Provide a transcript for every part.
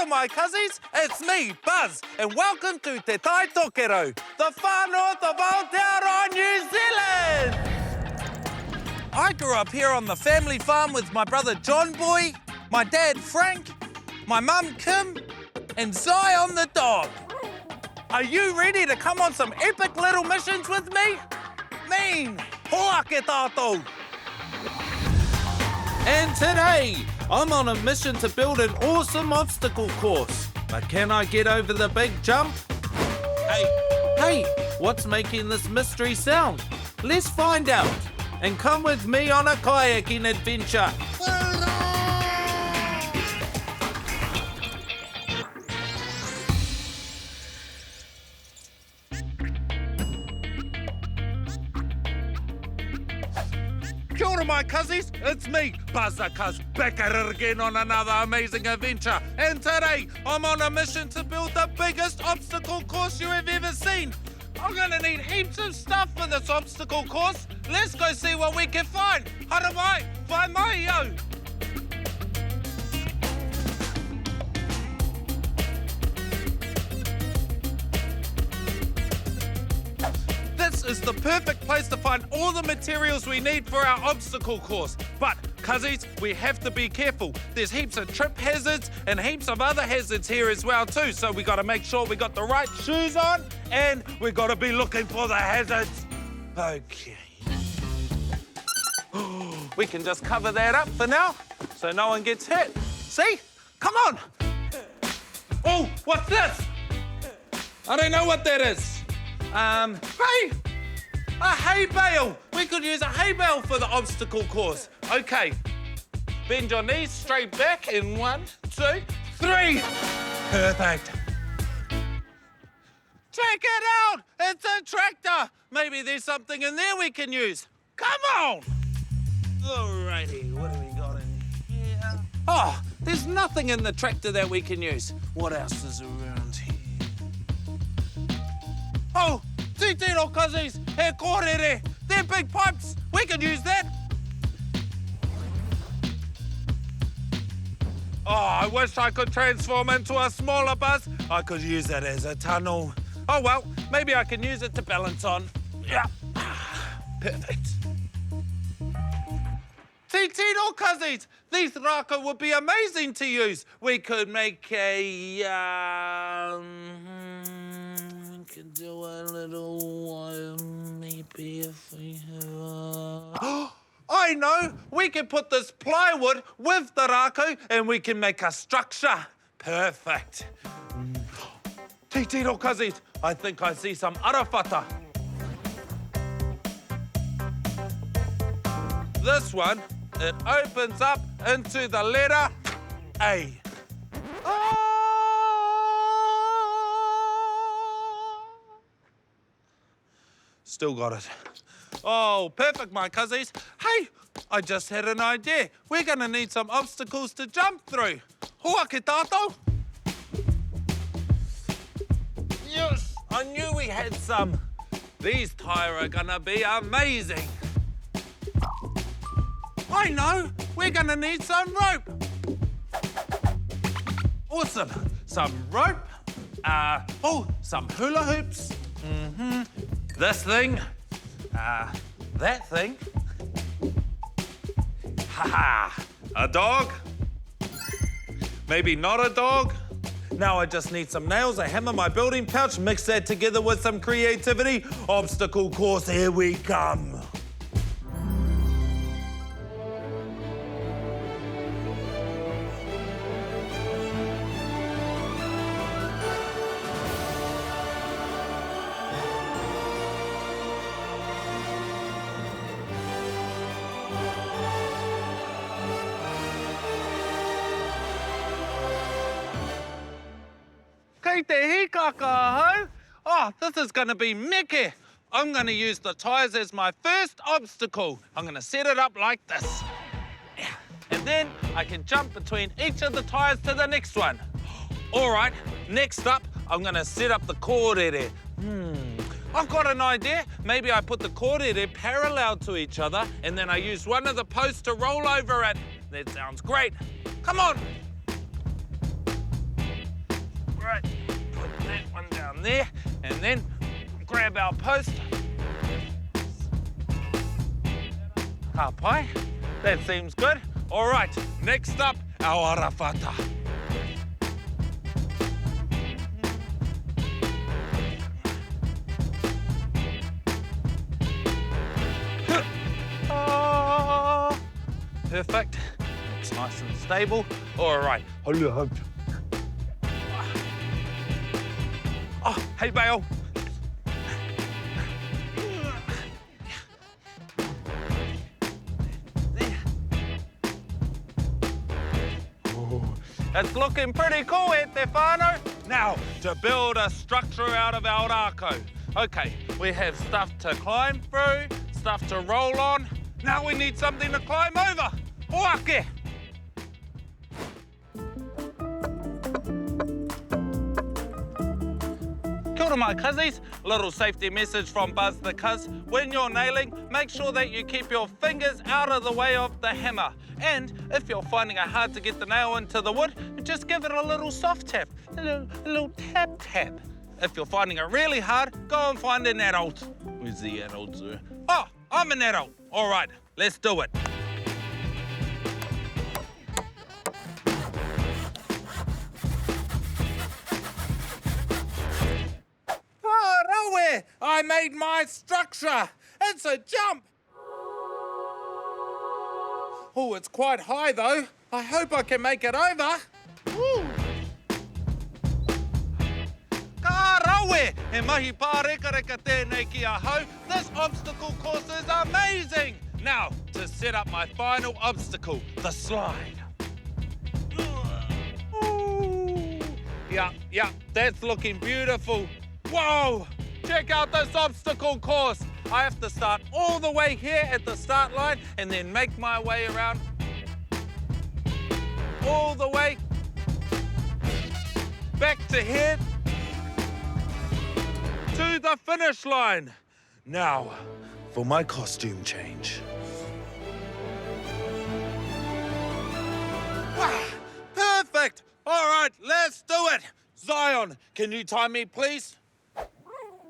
Kia my cousins, it's me, Buzz, and welcome to Te Tai Toko, the far north of Aotearoa, New Zealand! I grew up here on the family farm with my brother John Boy, my dad Frank, my mum Kim, and Zion the dog. Are you ready to come on some epic little missions with me? Mean, hoa ke tātou! And today, I'm on a mission to build an awesome obstacle course. But can I get over the big jump? Hey, what's making this mystery sound? Let's find out. And come with me on a kayaking adventure. Kia ora, my cousins, it's me, Buzz the Cuz, back at it again on another amazing adventure. And today, I'm on a mission to build the biggest obstacle course you have ever seen. I'm gonna need heaps of stuff for this obstacle course. Let's go see what we can find. Haramai, vai mai yo. This is the perfect place to find all the materials we need for our obstacle course. But, cousins, we have to be careful. There's heaps of trip hazards and heaps of other hazards here as well too. So we gotta make sure we got the right shoes on and we gotta be looking for the hazards. Okay. We can just cover that up for now so no one gets hit. See? Come on. Oh, what's this? I don't know what that is. Hey! A hay bale! We could use a hay bale for the obstacle course. Okay. Bend your knees straight back in 1, 2, 3. Perfect. Check it out! It's a tractor! Maybe there's something in there we can use. Come on! Alrighty, what do we got in here? Oh, there's nothing in the tractor that we can use. What else is around here? Oh, titiro cousins, he kōrere. They're big pipes. We could use that. Oh, I wish I could transform into a smaller bus. I could use that as a tunnel. Oh, well, maybe I can use it to balance on. Yeah, perfect. Titiro cousins, these raka would be amazing to use. We could make a, could do a little one, maybe if we have I know! We can put this plywood with the rako and we can make a structure. Perfect. Titiro cousins, I think I see some arawhata. This one, it opens up into the letter A. Still got it. Oh, perfect, my cousins. Hey, I just had an idea. We're gonna need some obstacles to jump through. Hoa ke tātou. Yes, I knew we had some. These tyre are gonna be amazing. I know, we're gonna need some rope. Awesome, some rope. Some hula hoops. This thing, that thing. Haha, a dog? Maybe not a dog? Now I just need some nails, a hammer, my building pouch, mix that together with some creativity. Obstacle course, here we come. Kei te hikaka ho. Oh, this is gonna be meke. I'm gonna use the tyres as my first obstacle. I'm gonna set it up like this. And then I can jump between each of the tyres to the next one. All right, next up, I'm gonna set up the kōrere. I've got an idea. Maybe I put the kōrere parallel to each other and then I use one of the posts to roll over it. That sounds great. Come on. there, and then grab our post. Hapai, that seems good. All right, next up, our arafata. Perfect. It's nice and stable. All right. Oh, hey, Bale. It's looking pretty cool, Stefano. Now, to build a structure out of our rako. Okay, we have stuff to climb through, stuff to roll on. Now we need something to climb over. Oake! Kia ora, my cuzzies. Little safety message from Buzz the Cuz. When you're nailing, make sure that you keep your fingers out of the way of the hammer. And if you're finding it hard to get the nail into the wood, just give it a little soft tap, a little tap tap. If you're finding it really hard, go and find an adult. Where's the adult? Oh, I'm an adult. All right, let's do it. Oh, nowhere! I made my structure. It's a jump. Oh, it's quite high though. I hope I can make it over. Woo! Ka rawe, he mahi pārekareka tēnei ki a hau. This obstacle course is amazing. Now, to set up my final obstacle, the slide. Ooh. Yeah, that's looking beautiful. Whoa, check out this obstacle course. I have to start all the way here at the start line and then make my way around all the way back to here to the finish line. Now, for my costume change. Wow, perfect. All right, let's do it. Zion, can you time me, please?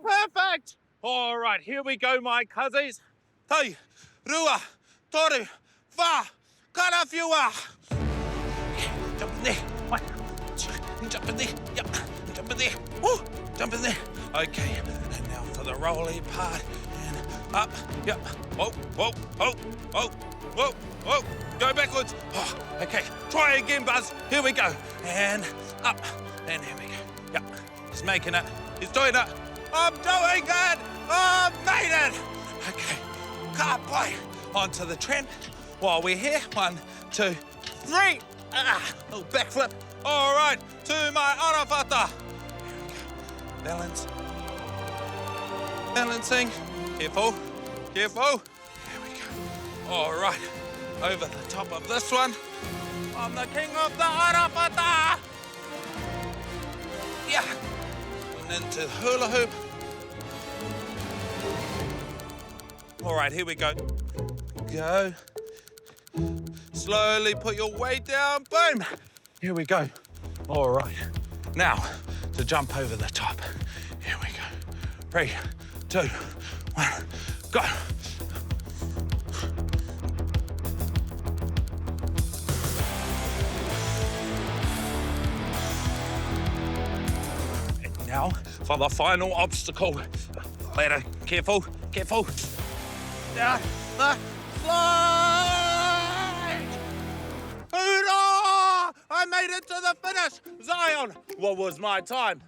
Perfect. All right, here we go, my cuzzies. Tai, rua, toru, wha, karawhiua. Jump in there. One, two, jump in there. Yep, jump in there. Woo, jump in there. Okay, and now for the rolly part. And up, yep. Whoa. Go backwards. Oh, okay, try again, Buzz. Here we go. And up, and here we go. Yep, he's making it. He's doing it. I'm doing it! I made it! Okay, car play. Onto the tramp while we're here. 1, 2, 3. Little backflip. All right, to my arafata. Here we go. Balance. Balancing. Careful. Here we go. All right, over the top of this one. I'm the king of the arafata. Yeah. And into the hula hoop. All right, here we go. Go. Slowly put your weight down. Boom. Here we go. All right. Now, to jump over the top. Here we go. 3, 2, 1, go. And now, for the final obstacle. Later, careful. Down the slide! Hoorah! I made it to the finish! Zion, what was my time?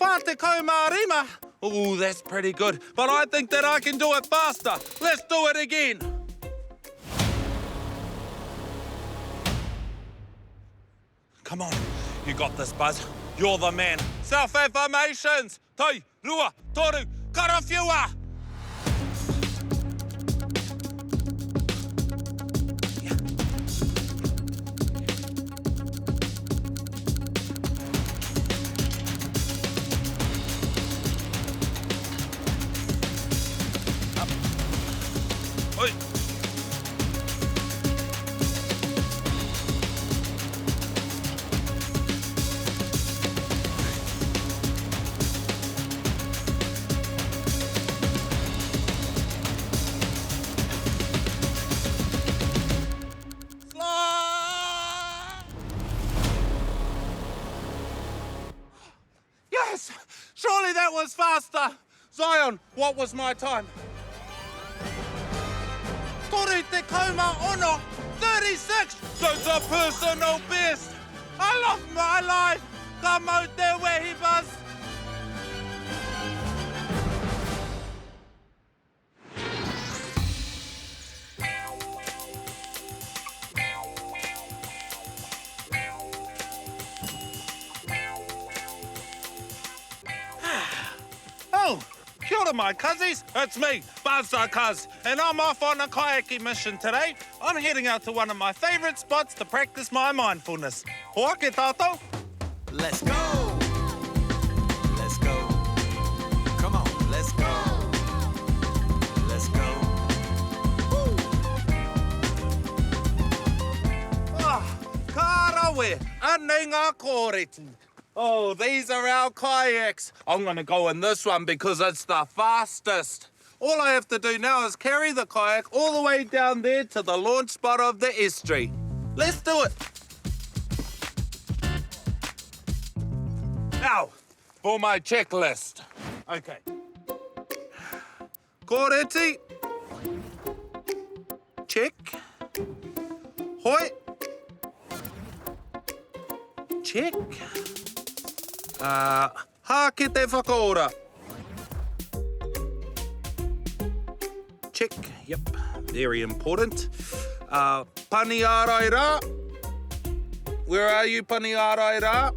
Whāteko mārima. Ooh, that's pretty good, but I think that I can do it faster. Let's do it again. Come on, you got this, Buzz. You're the man. Self-affirmations. Tai, rua, toru, karawhiua. Oi. Yes! Surely that was faster! Zion, what was my time? Toru te kauma ono, 36! That's a personal best! I love my life! Ka mau te wehi, Buzz! Oh, kia ora, my cuzzies. It's me, Buzz the Cuz, and I'm off on a kayaking mission today. I'm heading out to one of my favourite spots to practice my mindfulness. Hoa ke tātou. Let's go! Let's go. Come on, let's go. Let's go. Ka rawe, anei ngā kōreti. Oh, these are our kayaks. I'm going to go in this one because it's the fastest. All I have to do now is carry the kayak all the way down there to the launch spot of the estuary. Let's do it. Now, for my checklist. Okay. Kōreti. Check. Hoi. Check. Ha ki te whakaora. Check. Yep. Very important. Pani ārai rā. Where are you, pani ārai rā?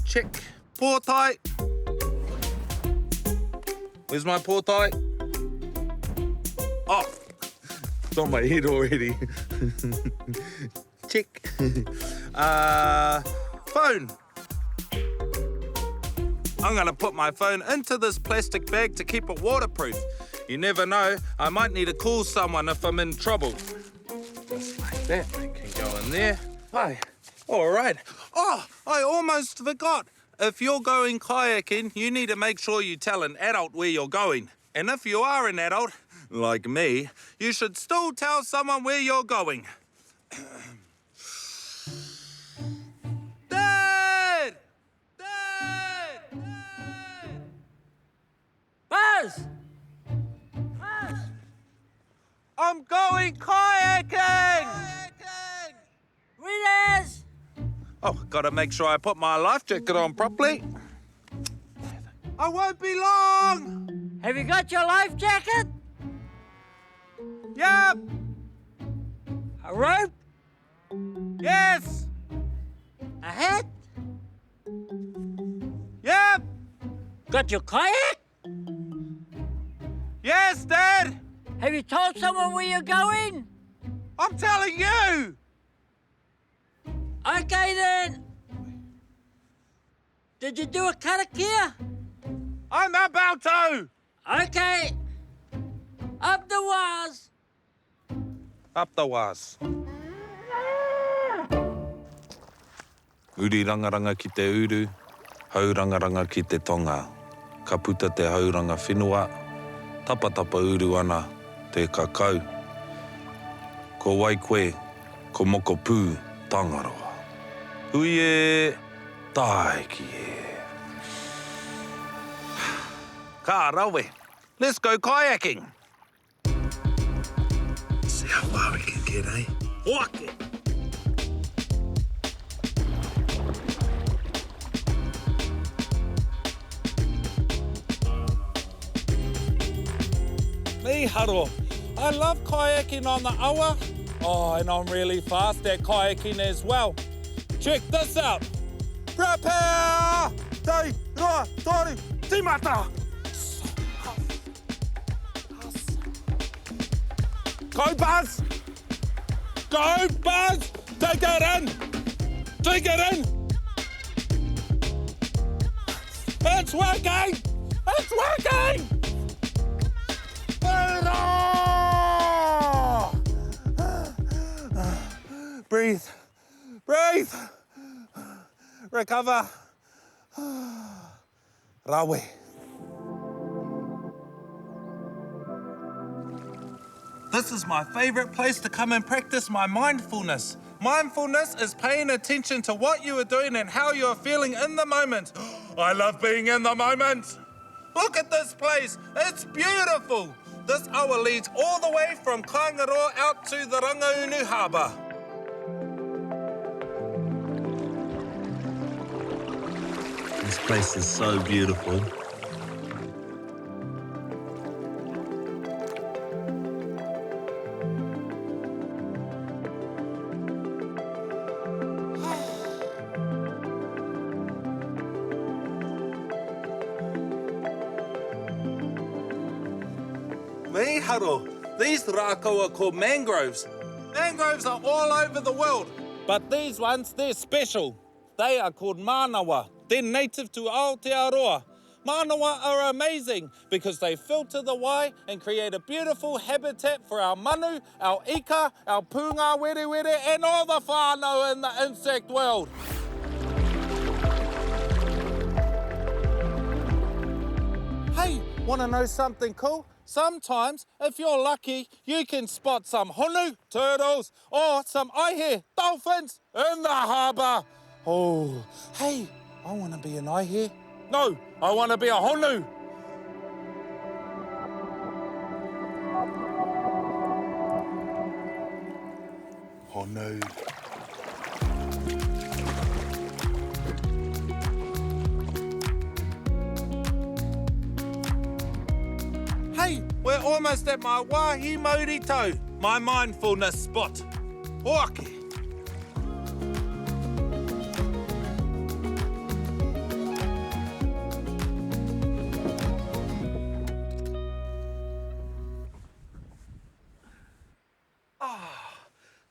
Check. Pōtai. Where's my pōtai? Oh, it's on my head already. Check. Phone. I'm going to put my phone into this plastic bag to keep it waterproof. You never know, I might need to call someone if I'm in trouble. Just like that, I can go in there. Hi. All right. Oh, I almost forgot. If you're going kayaking, you need to make sure you tell an adult where you're going. And if you are an adult, like me, you should still tell someone where you're going. Dad! Dad! Dad! Buzz! Buzz! I'm going kayaking! Readers! Oh, gotta make sure I put my life jacket on properly. I won't be long! Have you got your life jacket? Yep! A rope? Yes! A hat? Yep! Got your kayak? Yes, Dad! Have you told someone where you're going? I'm telling you! Okay then. Did you do a karakia? I'm about to! Okay. Up the wires. Up the was. Uri rangaranga ki te uru, haurangaranga ki te tonga. Ka puta te hauranga whenua, tapatapa uru ana te kakau. Ko wai koe, ko moko pū tangaroa. Hui e, tai ki e. Ka rawe, let's go kayaking. See how far we can get, eh? Wake! Me haro. I love kayaking on the awa. Oh, and I'm really fast at kayaking as well. Check this out. Prepare! Te roa tori timata! Go, Buzz! Go, Buzz! Take it in! Take it in! It's working! It's working! Breathe. Breathe. Recover. Rawe. This is my favourite place to come and practice my mindfulness. Mindfulness is paying attention to what you are doing and how you are feeling in the moment. I love being in the moment. Look at this place. It's beautiful. This awa leads all the way from Kaingaroa out to the Rangaunu Harbour. This place is so beautiful. Miharo, these rākau are called mangroves. Mangroves are all over the world, but these ones, they're special. They are called manawa. They're native to Aotearoa. Manawa are amazing because they filter the wai and create a beautiful habitat for our manu, our ika, our punga were were, and all the whānau in the insect world. Hey, want to know something cool? Sometimes, if you're lucky, you can spot some honu, turtles, or some aihe, dolphins, in the harbour. Oh, hey, I want to be an aihe. No, I want to be a honu. Honu. Hey, we're almost at my wahi maurito, my mindfulness spot. Oake.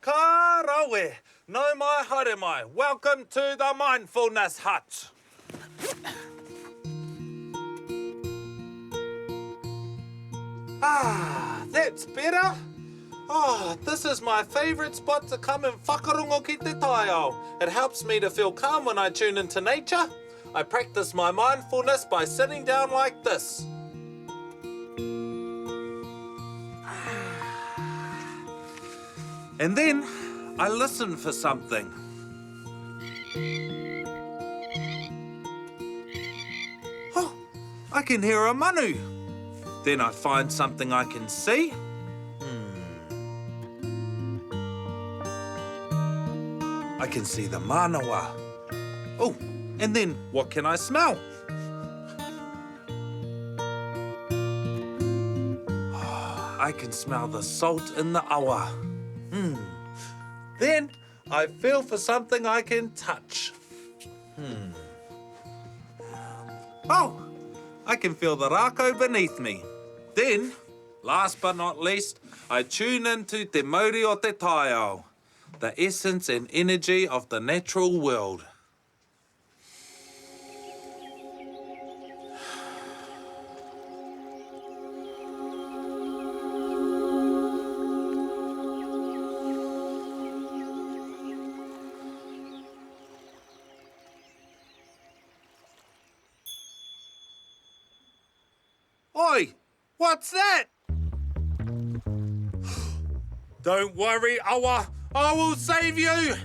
Ka rawe, no mai haere mai. Welcome to the Mindfulness Hut. That's better. This is my favourite spot to come and whakarongo ki te taiao. It helps me to feel calm when I tune into nature. I practice my mindfulness by sitting down like this. And then I listen for something. Oh, I can hear a manu. Then I find something I can see. I can see the manawa. Oh, and then what can I smell? I can smell the salt in the awa. Then I feel for something I can touch. Oh, I can feel the rākau beneath me. Then, last but not least, I tune into te mauri o te taiao, the essence and energy of the natural world. Oi, what's that? Don't worry, awa, I will save you.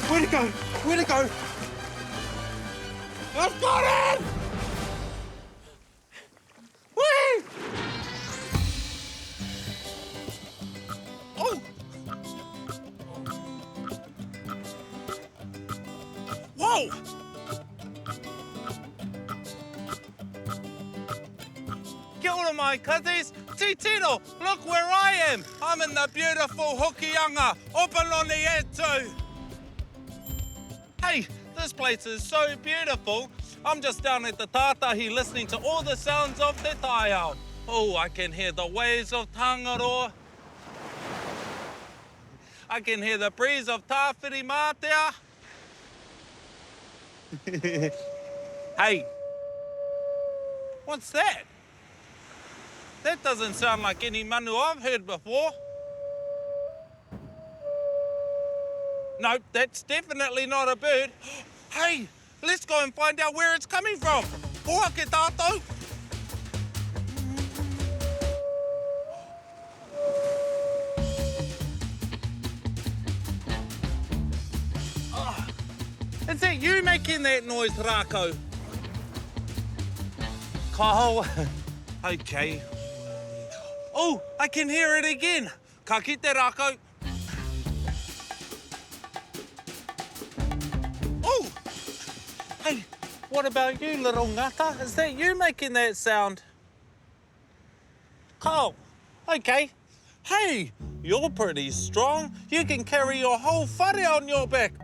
Where'd it go? Where'd it go? I've got it! Whee! Oh! Whoa! Kia ora mai katis, titiro, look where I am. I'm in the beautiful Hokianga, Opaloni Etu. Hey, this place is so beautiful. I'm just down at the tātahi listening to all the sounds of te taiao. Oh, I can hear the waves of Tangaroa. I can hear the breeze of Tāwhiri Mātea. Hey, what's that? That doesn't sound like any manu I've heard before. Nope, that's definitely not a bird. Hey, let's go and find out where it's coming from. Hoake tātou. Is that you making that noise, Rako? Kau. Okay. Oh, I can hear it again. Ka kite, Rako. Oh! Hey, what about you, little ngata? Is that you making that sound? Kau. Okay. Hey, you're pretty strong. You can carry your whole whare on your back.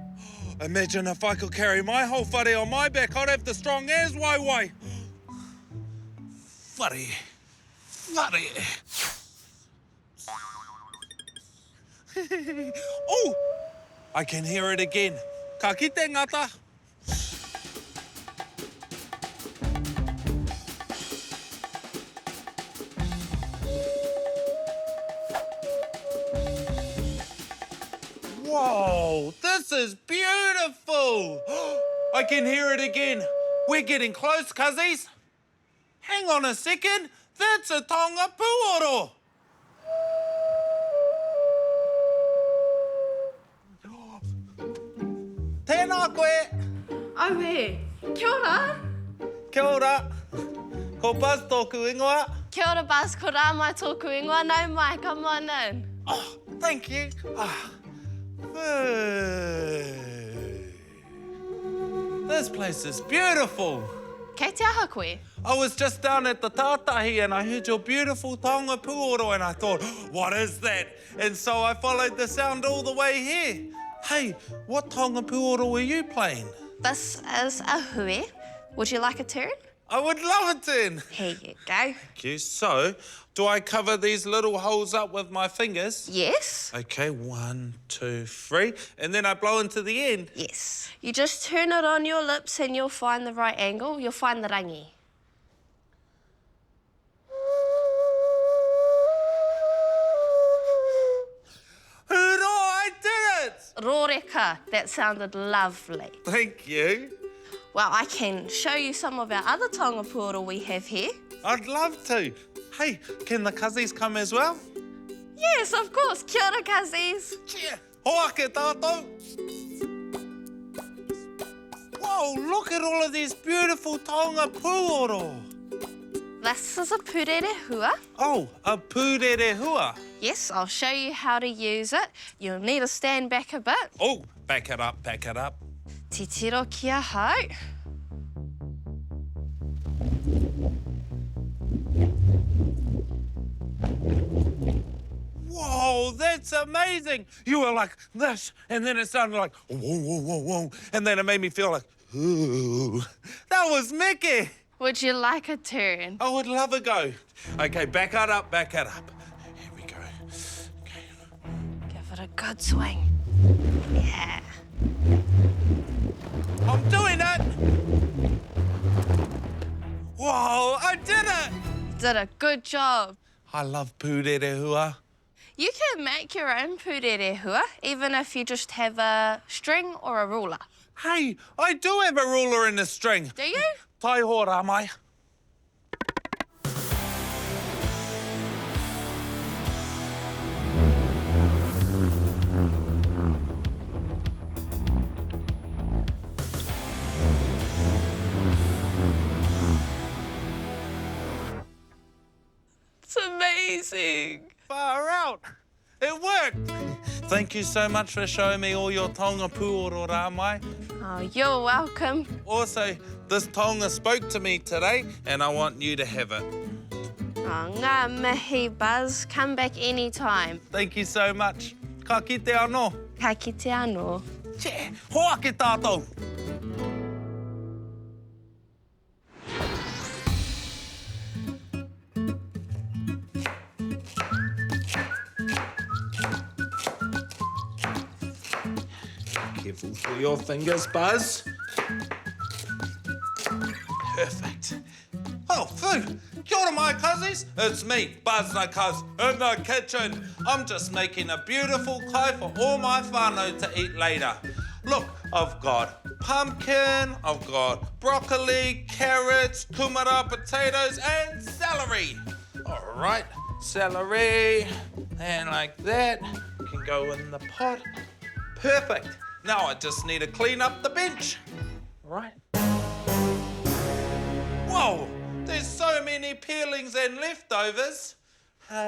Imagine if I could carry my whole whare on my back. I'd have the strong as Waiwai. Whare. Whare. Oh! I can hear it again. Ka kite, ngata. Whoa, this is beautiful. I can hear it again. We're getting close, cuzzies. Hang on a second. That's a Taonga Puoro. Tēnā koe. Oh, hey. Kia ora. Kia ora. Ko Buzz tōku ingoa. Kia ora, Buzz. Ko rā mai tōku ingoa. Nau mai, come on in. Oh, thank you. This place is beautiful. Kei te aha koe. I was just down at the tātahi and I heard your beautiful Taonga Puoro and I thought, what is that? And so I followed the sound all the way here. Hey, what Taonga Puoro were you playing? This is a hui. Would you like a turn? I would love a turn. Here you go. Thank you. So, do I cover these little holes up with my fingers? Yes. Okay, 1, 2, 3. And then I blow into the end. Yes. You just turn it on your lips and you'll find the right angle. You'll find the rangi. Hurrah, I did it! Rōreka. That sounded lovely. Thank you. Well, I can show you some of our other Taonga Puoro we have here. I'd love to. Hey, can the cuzzies come as well? Yes, of course. Kia ora, cuzzies. Yeah. Hoake tātou. Whoa, look at all of these beautiful Taonga Puoro. This is a purere hua. Oh, a pūrere hua. Yes, I'll show you how to use it. You'll need to stand back a bit. Oh, back it up, back it up. Titiro kia hau. Whoa, that's amazing. You were like this, and then it sounded like whoa, whoa, whoa, whoa. And then it made me feel like, ooh. That was Mickey. Would you like a turn? I would love a go. Okay, back it up, back it up. Here we go. Okay. Give it a good swing. Yeah. I'm doing it. Whoa, I did it. Did a good job. I love pūrere hua. You can make your own purere hua, even if you just have a string or a ruler. Hey, I do have a ruler and a string. Do you? Tai hora mai. It's amazing. Far out. It worked. Thank you so much for showing me all your Taonga Puoro rā mai. Oh, you're welcome. Also, this Taonga spoke to me today, and I want you to have it. Oh, ngā mihi, Buzz. Come back anytime. Thank you so much. Ka kite anō. Ka kite anō. Che, hoake tātou. Careful for your fingers, Buzz. Perfect. Oh, Fu, kia ora mai cuzzies. It's me, Buzz the Cuz, in the kitchen. I'm just making a beautiful kai for all my whānau to eat later. Look, I've got pumpkin, I've got broccoli, carrots, kumara, potatoes, and celery. All right, celery, and like that, can go in the pot. Perfect. Now I just need to clean up the bench. All right. Whoa, there's so many peelings and leftovers. I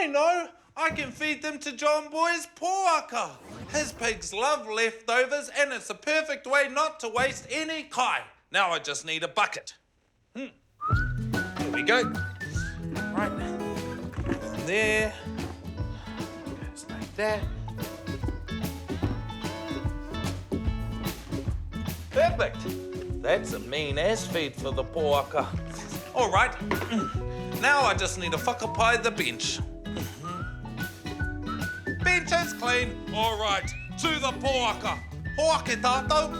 know. I can feed them to John Boy's poaka. His pigs love leftovers, and it's a perfect way not to waste any kai. Now I just need a bucket. There we go. Right. There. Goes like that. Perfect. That's a mean-ass feed for the poaka. All right. Now I just need to whakapai the bench. Bench is clean. All right, to the poaka. Hoake tātou.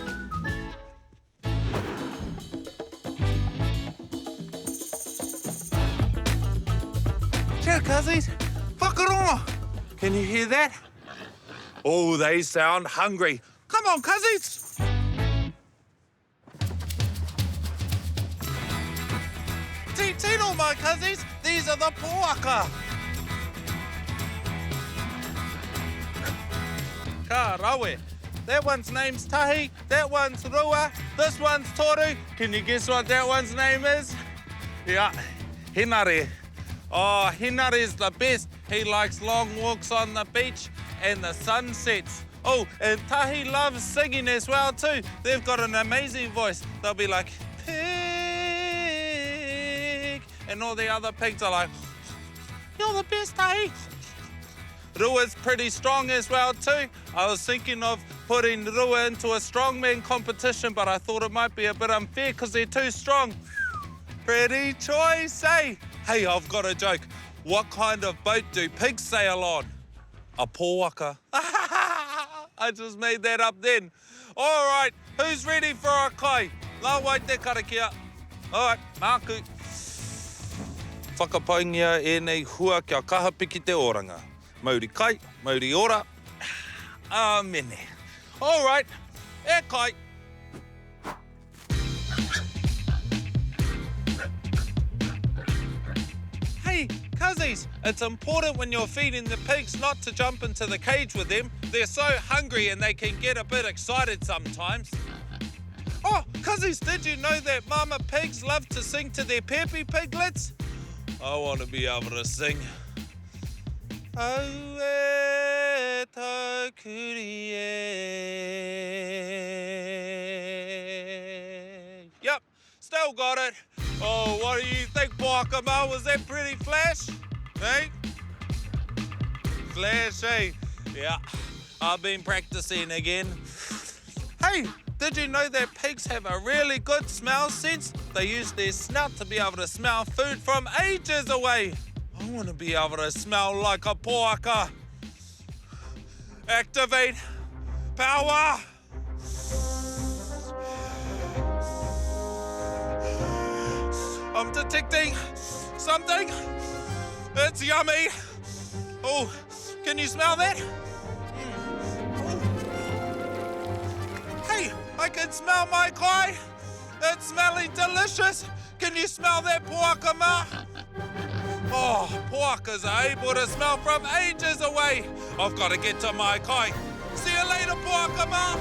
Kia cuzzies, whakaronga. Can you hear that? Oh, they sound hungry. Come on, cuzzies. Tino, my cuzzies, these are the poaka. Ka rawe. That one's name's Tahi, that one's Rua, this one's Toru. Can you guess what that one's name is? Yeah, Hinare. Oh, Hinare's the best. He likes long walks on the beach and the sunsets. Oh, and Tahi loves singing as well too. They've got an amazing voice. They'll be like, pig, and all the other pigs are like, you're the best, Tahi. Rua's pretty strong as well too. I was thinking of putting Rua into a strongman competition, but I thought it might be a bit unfair because they're too strong. Pretty choice, eh? Hey, I've got a joke. What kind of boat do pigs sail on? A poaka. I just made that up then. All right, who's ready for a kai? La wai te karakia. All right, māku. Whakapaingia e nei hua kia kahapiki te oranga. Mauri kai, mauri ora. Amene. All right, e kai. Hey, cuzzies, it's important when you're feeding the pigs not to jump into the cage with them. They're so hungry and they can get a bit excited sometimes. Oh, cuzzies, did you know that mama pigs love to sing to their peppy piglets? I want to be able to sing. Au e tau kuri e. Yep, still got it. Oh, what do you think, Poakama? Was that pretty flash? Hey? Flash, eh? Yeah, I've been practicing again. Hey, did you know that pigs have a really good smell sense? They use their snout to be able to smell food from ages away. I want to be able to smell like a poaka. Activate power. I'm detecting something. It's yummy. Oh, can you smell that? Hey, I can smell my kai. It's smelling delicious. Can you smell that, poakama? Oh, poakas are able to smell from ages away. I've got to get to my kai. See you later, poakama.